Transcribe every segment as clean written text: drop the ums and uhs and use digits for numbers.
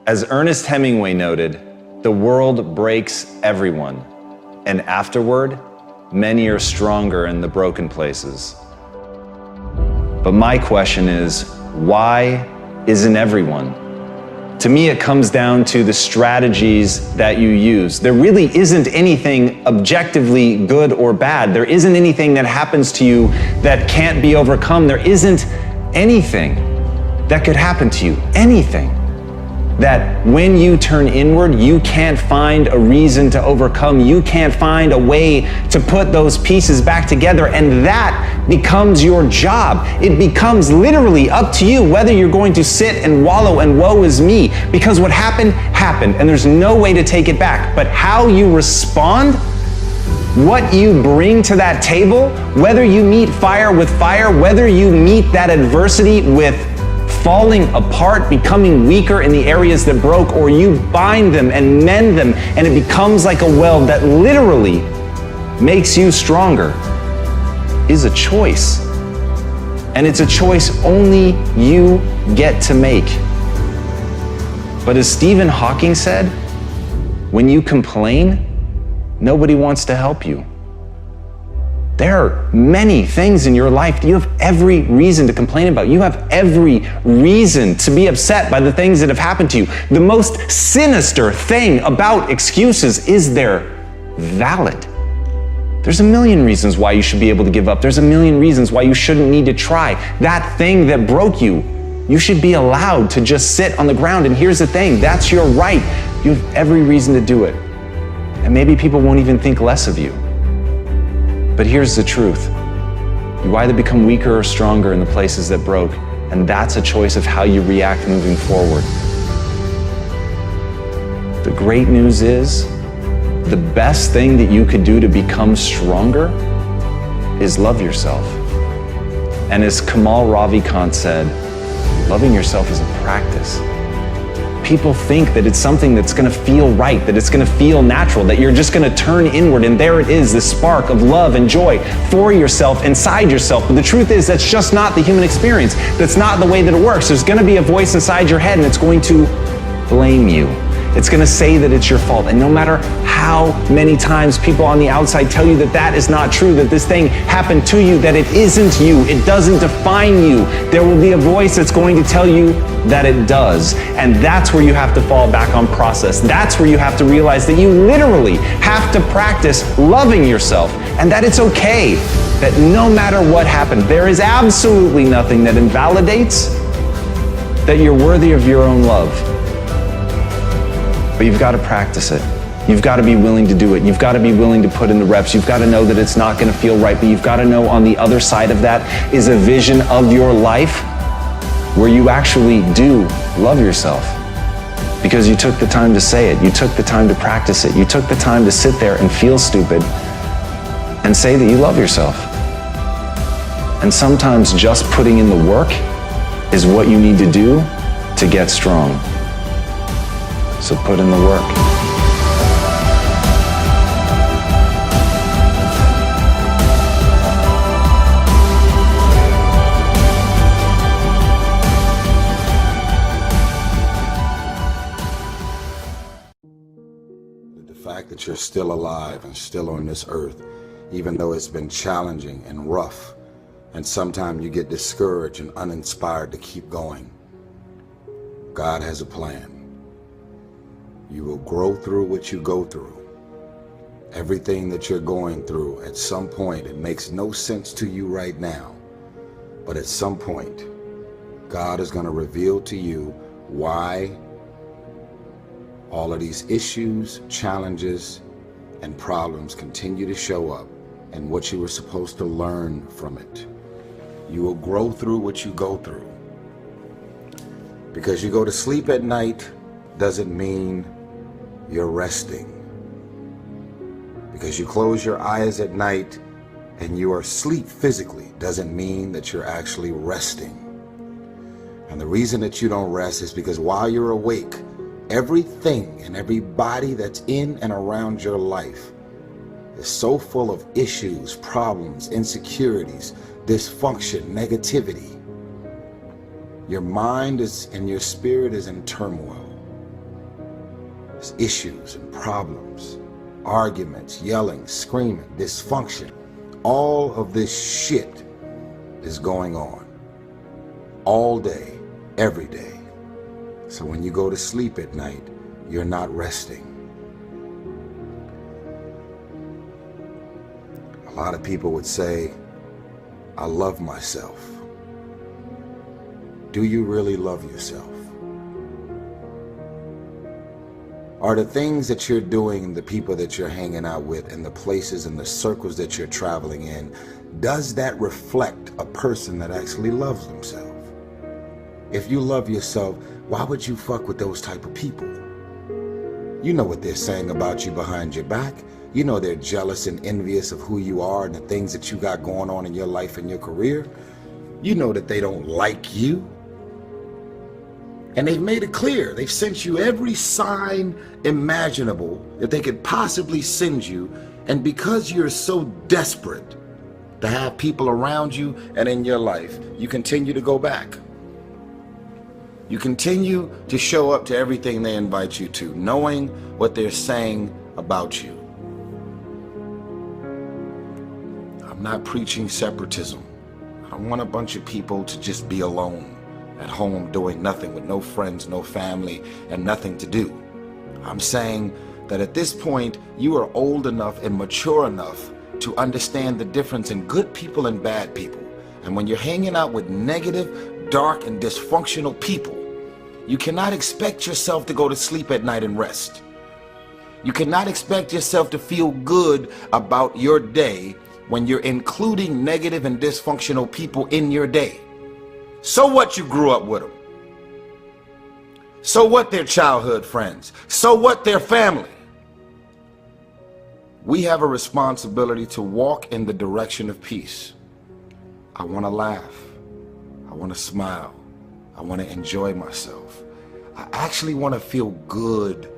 As Ernest Hemingway noted, the world breaks everyone, and afterward, many are stronger in the broken places. But my question is, why isn't everyone? To me, it comes down to the strategies that you use. There really isn't anything objectively good or bad. There isn't anything that happens to you that can't be overcome. There isn't anything that could happen to you, anything that when you turn inward, you can't find a reason to overcome. You can't find a way to put those pieces back together, and that becomes your job. It becomes literally up to you whether you're going to sit and wallow and woe is me, because what happened, happened, and there's no way to take it back. But how you respond, what you bring to that table, whether you meet fire with fire, whether you meet that adversity with falling apart, becoming weaker in the areas that broke, or you bind them and mend them, and it becomes like a weld that literally makes you stronger, is a choice. And it's a choice only you get to make. But as Stephen Hawking said, when you complain, nobody wants to help you. There are many things in your life that you have every reason to complain about. You have every reason to be upset by the things that have happened to you. The most sinister thing about excuses is they're valid. There's a million reasons why you should be able to give up. There's a million reasons why you shouldn't need to try. That thing that broke you, you should be allowed to just sit on the ground. And here's the thing, that's your right. You have every reason to do it. And maybe people won't even think less of you. But here's the truth. You either become weaker or stronger in the places that broke, and that's a choice of how you react moving forward. The great news is, the best thing that you could do to become stronger is love yourself. And as Kamal Ravikant said, loving yourself is a practice. People think that it's something that's gonna feel right, that it's gonna feel natural, that you're just gonna turn inward and there it is, this spark of love and joy for yourself, inside yourself. But the truth is, that's just not the human experience. That's not the way that it works. There's gonna be a voice inside your head and it's going to blame you. It's gonna say that it's your fault. And no matter how many times people on the outside tell you that that is not true, that this thing happened to you, that it isn't you, it doesn't define you, there will be a voice that's going to tell you that it does. And that's where you have to fall back on process. That's where you have to realize that you literally have to practice loving yourself, and that it's okay, that no matter what happened, there is absolutely nothing that invalidates that you're worthy of your own love. But you've got to practice it. You've got to be willing to do it. You've got to be willing to put in the reps. You've got to know that it's not going to feel right, but you've got to know on the other side of that is a vision of your life where you actually do love yourself. Because you took the time to say it. You took the time to practice it. You took the time to sit there and feel stupid and say that you love yourself. And sometimes just putting in the work is what you need to do to get strong. So put in the work. The fact that you're still alive and still on this earth, even though it's been challenging and rough, and sometimes you get discouraged and uninspired to keep going, God has a plan. You will grow through what you go through. Everything that you're going through, at some point, it makes no sense to you right now. But at some point, God is going to reveal to you why all of these issues, challenges, and problems continue to show up, and what you were supposed to learn from it. You will grow through what you go through. Because you go to sleep at night doesn't mean you're resting. Because you close your eyes at night and you are asleep physically doesn't mean that you're actually resting. And the reason that you don't rest is because while you're awake, everything and everybody that's in and around your life is so full of issues, problems, insecurities, dysfunction, negativity. Your mind is and your spirit is in turmoil. There's issues and problems, arguments, yelling, screaming, dysfunction. All of this shit is going on all day, every day. So when you go to sleep at night, you're not resting. A lot of people would say, I love myself. Do you really love yourself? Are the things that you're doing, the people that you're hanging out with, and the places and the circles that you're traveling in, does that reflect a person that actually loves themselves? If you love yourself, why would you fuck with those type of people? You know what they're saying about you behind your back. You know they're jealous and envious of who you are and the things that you got going on in your life and your career. You know that they don't like you. And they've made it clear. They've sent you every sign imaginable that they could possibly send you. And because you're so desperate to have people around you and in your life, you continue to go back. You continue to show up to everything they invite you to, knowing what they're saying about you. I'm not preaching separatism. I don't want a bunch of people to just be alone at home doing nothing with no friends, no family, and nothing to do. I'm saying that at this point, you are old enough and mature enough to understand the difference in good people and bad people. And when you're hanging out with negative, dark, and dysfunctional people, you cannot expect yourself to go to sleep at night and rest. You cannot expect yourself to feel good about your day when you're including negative and dysfunctional people in your day. So what you grew up with them? So what their childhood friends? So what their family? We have a responsibility to walk in the direction of peace. I want to laugh. I want to smile. I want to enjoy myself. I actually want to feel good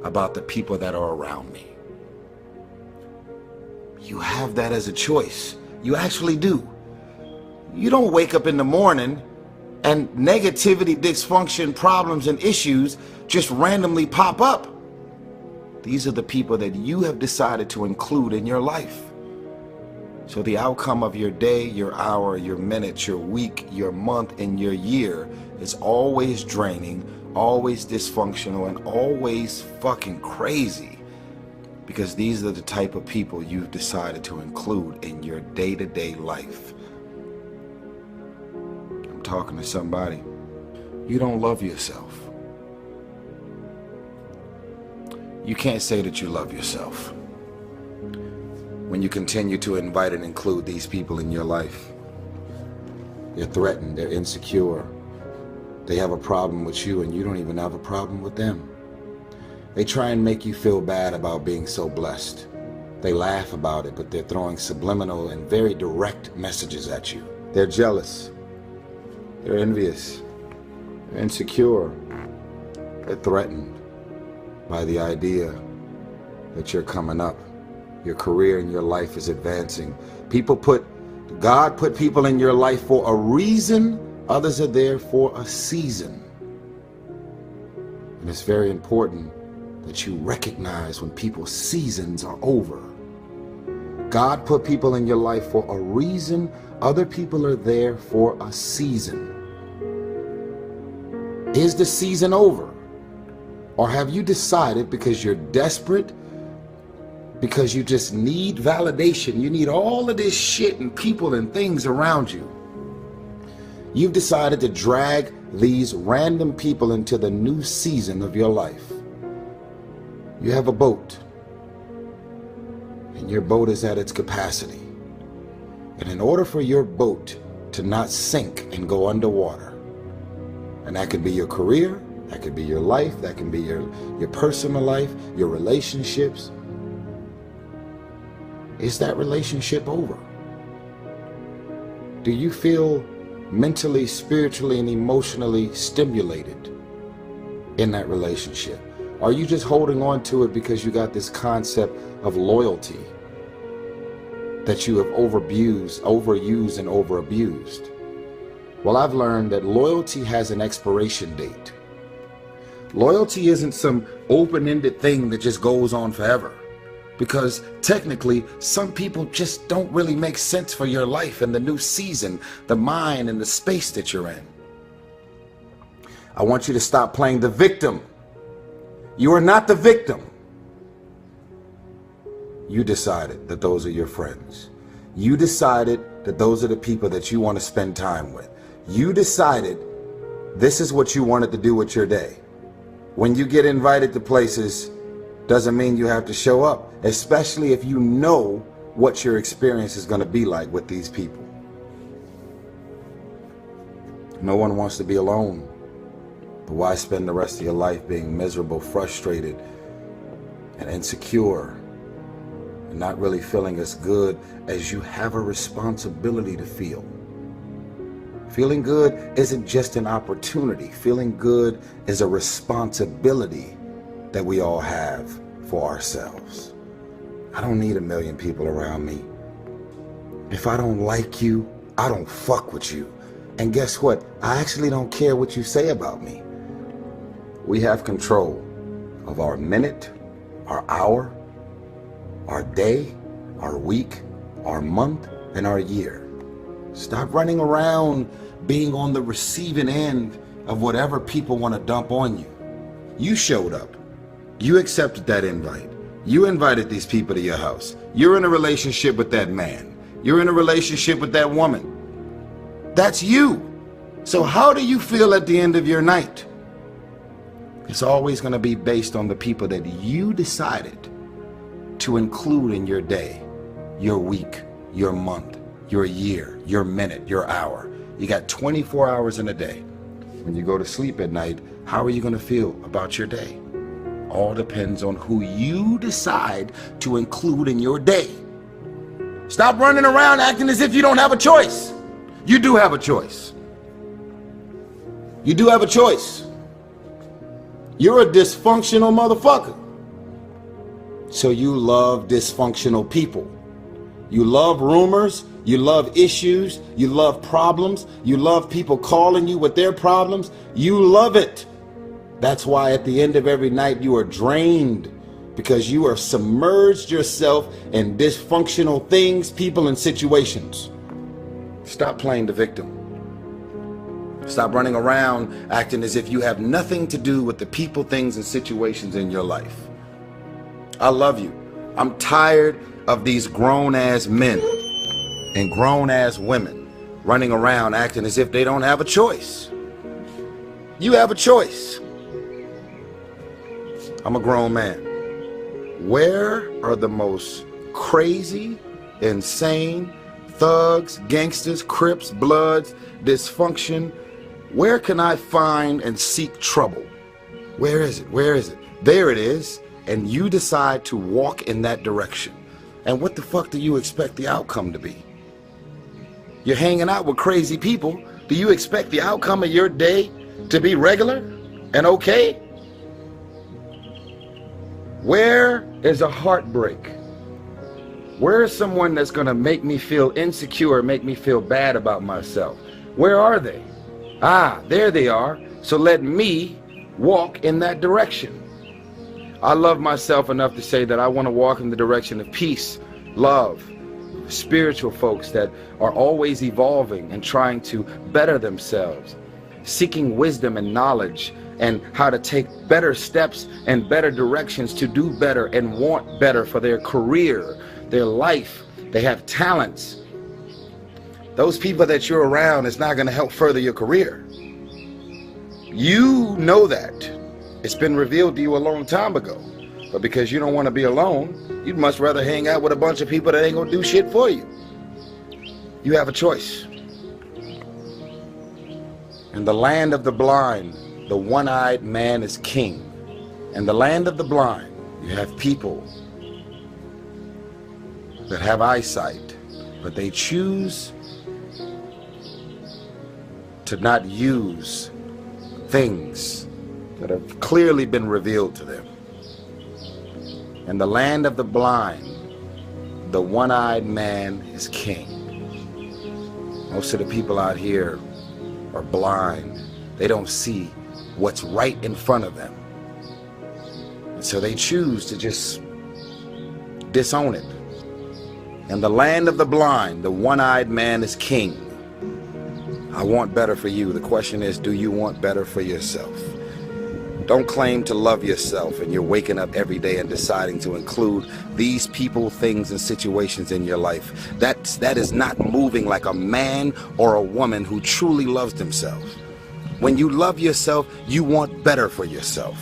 about the people that are around me. You have that as a choice. You actually do. You don't wake up in the morning and negativity, dysfunction, problems, and issues just randomly pop up. These are the people that you have decided to include in your life. So the outcome of your day, your hour, your minute, your week, your month, and your year is always draining, always dysfunctional, and always fucking crazy. Because these are the type of people you've decided to include in your day-to-day life. I'm talking to somebody. You don't love yourself. You can't say that you love yourself when you continue to invite and include these people in your life. They're threatened, they're insecure. They have a problem with you and you don't even have a problem with them. They try and make you feel bad about being so blessed. They laugh about it, but they're throwing subliminal and very direct messages at you. They're jealous. They're envious. They're insecure. They're threatened by the idea that you're coming up. Your career and your life is advancing. God put people in your life for a reason. Others are there for a season. And it's very important that you recognize when people's seasons are over. God put people in your life for a reason. Other people are there for a season. Is the season over? Or have you decided because you're desperate, because you just need validation, you need all of this shit and people and things around you, you've decided to drag these random people into the new season of your life? You have a boat, and your boat is at its capacity. And in order for your boat to not sink and go underwater, and that could be your career, that could be your life, that can be your personal life, your relationships, is that relationship over? Do you feel mentally, spiritually, and emotionally stimulated in that relationship? Are you just holding on to it because you got this concept of loyalty that you have overused and overabused? Well, I've learned that loyalty has an expiration date. Loyalty isn't some open-ended thing that just goes on forever. Because technically, some people just don't really make sense for your life and the new season, the mind and the space that you're in. I want you to stop playing the victim. You are not the victim. You decided that those are your friends. You decided that those are the people that you want to spend time with. You decided this is what you wanted to do with your day. When you get invited to places, doesn't mean you have to show up, especially if you know what your experience is going to be like with these people. No one wants to be alone, but why spend the rest of your life being miserable, frustrated, and insecure, and not really feeling as good as you have a responsibility to feel? Feeling good isn't just an opportunity. Feeling good is a responsibility that we all have for ourselves. I don't need a million people around me. If I don't like you, I don't fuck with you. And guess what? I actually don't care what you say about me. We have control of our minute, our hour, our day, our week, our month, and our year. Stop running around being on the receiving end of whatever people want to dump on you. You showed up. You accepted that invite. You invited these people to your house. You're in a relationship with that man. You're in a relationship with that woman. That's you. So how do you feel at the end of your night? It's always going to be based on the people that you decided to include in your day, your week, your month, your year, your minute, your hour. You got 24 hours in a day. When you go to sleep at night, how are you going to feel about your day? All depends on who you decide to include in your day. Stop running around acting as if you don't have a choice. You do have a choice. You do have a choice. You're a dysfunctional motherfucker. So you love dysfunctional people. You love rumors. You love issues. You love problems. You love people calling you with their problems. You love it. That's why at the end of every night you are drained, because you are submerged yourself in dysfunctional things, people, and situations. Stop playing the victim. Stop running around acting as if you have nothing to do with the people, things, and situations in your life. I love you. I'm tired of these grown-ass men and grown-ass women running around acting as if they don't have a choice. You have a choice. I'm a grown man. Where are the most crazy, insane, thugs, gangsters, crips, bloods, dysfunction? Where can I find and seek trouble? Where is it? Where is it? There it is. And you decide to walk in that direction. And what the fuck do you expect the outcome to be? You're hanging out with crazy people. Do you expect the outcome of your day to be regular and okay? Where is a heartbreak? Where is someone that's gonna make me feel insecure, make me feel bad about myself? Where are they? Ah, there they are. So let me walk in that direction. I love myself enough to say that I want to walk in the direction of peace, love, spiritual folks that are always evolving and trying to better themselves, seeking wisdom and knowledge and how to take better steps and better directions to do better and want better for their career, their life. They have talents. Those people that you're around is not going to help further your career. You know that. It's been revealed to you a long time ago. But because you don't want to be alone, you'd much rather hang out with a bunch of people that ain't going to do shit for you. You have a choice. In the land of the blind, the one-eyed man is king. In the land of the blind, you have people that have eyesight, but they choose to not use things that have clearly been revealed to them. In the land of the blind, the one-eyed man is king. Most of the people out here are blind. They don't see what's right in front of them. And so they choose to just disown it. In the land of the blind, the one-eyed man is king. I want better for you. The question is, do you want better for yourself? Don't claim to love yourself and you're waking up every day and deciding to include these people, things, and situations in your life. That is not moving like a man or a woman who truly loves themselves. When you love yourself, you want better for yourself.